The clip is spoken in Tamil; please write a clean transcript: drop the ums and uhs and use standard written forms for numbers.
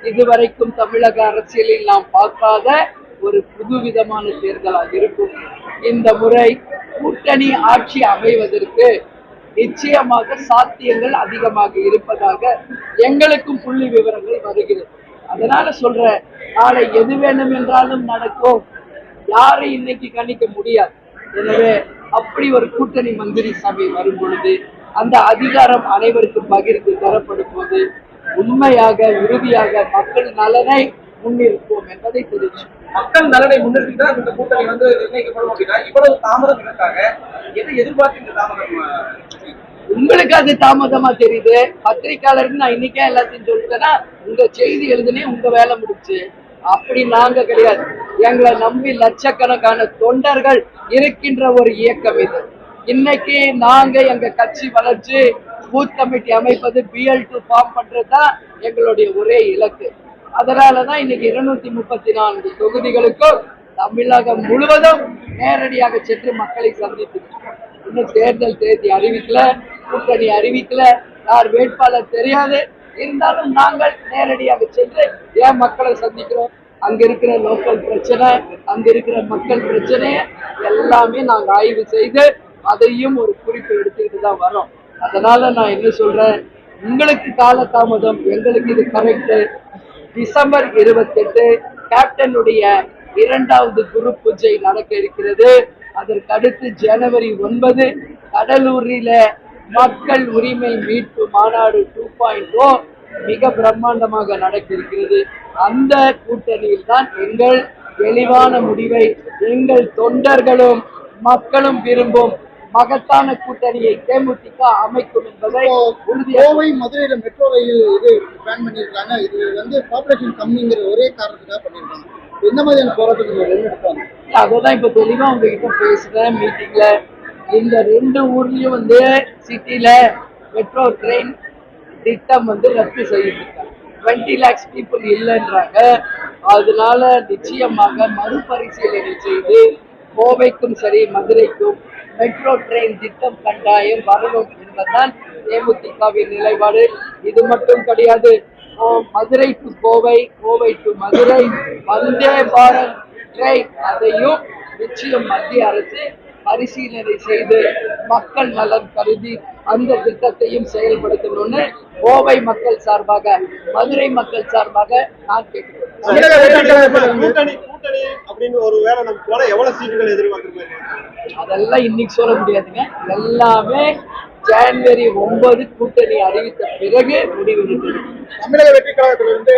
இதுவரைக்கும் தமிழக அரசியலில் நாம் பார்க்காத ஒரு புதுவிதமான தேர்தலாக இருக்கும். இந்த முறை கூட்டணி ஆட்சி அமைவதற்கு நிச்சயமாக சாத்தியங்கள் அதிகமாக இருப்பதாக எங்களுக்கும் புள்ளி விவரங்கள் வருகிறது. அதனால சொல்ற, நாளை எது வேண்டும் என்றாலும் நடக்கும், யாரை இன்னைக்கு கணிக்க முடியாது. எனவே அப்படி ஒரு கூட்டணி மந்திரி சபை வரும் பொழுது அந்த அதிகாரம் அனைவருக்கும் பகிர்ந்து தரப்படும் போது உண்மையாக உறுதியாக மக்கள் நலனை முன்னிறுப்போம் என்பதை தெரிவிச்சு. மக்கள் நலனை முன்னிறுத்தி தான் இந்த கூட்டணி நிர்ணயிக்கப்படும் அப்படின்னா இவ்வளவு தாமதம் இருக்காங்க. எதை எதிர்பார்த்து இந்த தாமதம்? உங்களுக்கு அது தாமதமா தெரியுது. பத்திரிகையாளருக்கு நான் இன்னைக்கே எல்லாத்தையும் சொல்லிட்டேன்னா உங்க செய்தி எழுதுனே உங்க வேலை முடிச்சு. அப்படி நாங்க கிடையாது. எங்களை நம்பி லட்சக்கணக்கான தொண்டர்கள் இருக்கின்ற ஒரு இயக்கம் இது. இன்னைக்கு நாங்க எங்க கட்சி வளர்ச்சி பூத் கமிட்டி அமைப்பது, BL2 ஃபார்ம் பண்றதுதான் எங்களுடைய ஒரே இலக்கு. அதனாலதான் இன்னைக்கு 234 தொகுதிகளுக்கும் தமிழகம் முழுவதும் நேரடியாக சென்று மக்களை சந்தித்திருக்கிறோம். இன்னும் தேர்தல் தேதி அறிவிக்கல, கூட்டணி அறிவிக்கல, யார் வேட்பாளர் தெரியாது. இருந்தாலும் நாங்கள் நேரடியாக சென்று ஏன் மக்களை சந்திக்கிறோம். அங்க இருக்கிற லோக்கல் பிரச்சனை, அங்க இருக்கிற மக்கள் பிரச்சனையை எல்லாமே நாங்க ஆய்வு செய்து அதையும் ஒரு குறிப்பு எடுத்துக்கிட்டு தான் வரோம். அதனால நான் என்ன சொல்றேன், உங்களுக்கு காலதாமதம், எங்களுக்கு இது கரெக்ட். டிசம்பர் 28 கேப்டனுடைய 2வது குரு பூஜை நடக்க இருக்கிறது. அதற்கடுத்து ஜனவரி 9 கடலூரில மக்கள் உரிமை மீட்பு மாநாடு 2.0 மிக பிரம்மாண்டமாக நடக்க இருக்கிறது. அந்த கூட்டணியில் தான் எங்கள் தெளிவான முடிவை எங்கள் தொண்டர்களும் மக்களும் விரும்பும் மகத்தான கூட்டணியை தேமுதிக அமைக்கும் என்பதை கோவை மதுரையில மெட்ரோ ரயில் இது பிளான் பண்ணியிருக்காங்க. இது பாப்புலேஷன் கம்மிங்கிற ஒரே காரணத்துக்காக பண்ணியிருக்காங்க. எந்த மாதிரியான போராட்டங்கள்? அதான் இப்ப தெளிவா உங்ககிட்ட பேசுறேன் மீட்டிங்ல. இந்த 2 ஊர்லயும் சிட்டில மெட்ரோ ட்ரெயின் திட்டம் ரத்து செய்திருக்காங்க. 20 lakhs பீப்புள் இல்லைன்றாங்க. அதனால நிச்சயமாக மறுபரிசீலனை செய்து கோவைக்கும் சரி மதுரைக்கும் மெட்ரோ ட்ரெயின் திட்டம் கட்டாயம் வரணும் என்பதுதான் தேமுதிகவின் நிலைப்பாடு. இது மட்டும் கிடையாது, Madurai to Kovai, Kovai to Madurai Vande Bharat train அதையும் நிச்சயம் மத்திய அரசு பரிசீலனை செய்து மக்கள் நலன் கருதி அந்த திட்டத்தையும் செயல்படுத்தணும்னு கோவை மக்கள் சார்பாக, மதுரை மக்கள் சார்பாக நான் கேட்கிறேன். அதெல்லாம் இன்னைக்கு சொல்ல முடியாதுங்க. எல்லாமே ஜனவரி 9 கூட்டணி அறிவித்த பிறகு முடிவு. தமிழக வெற்றி கழகத்திலிருந்து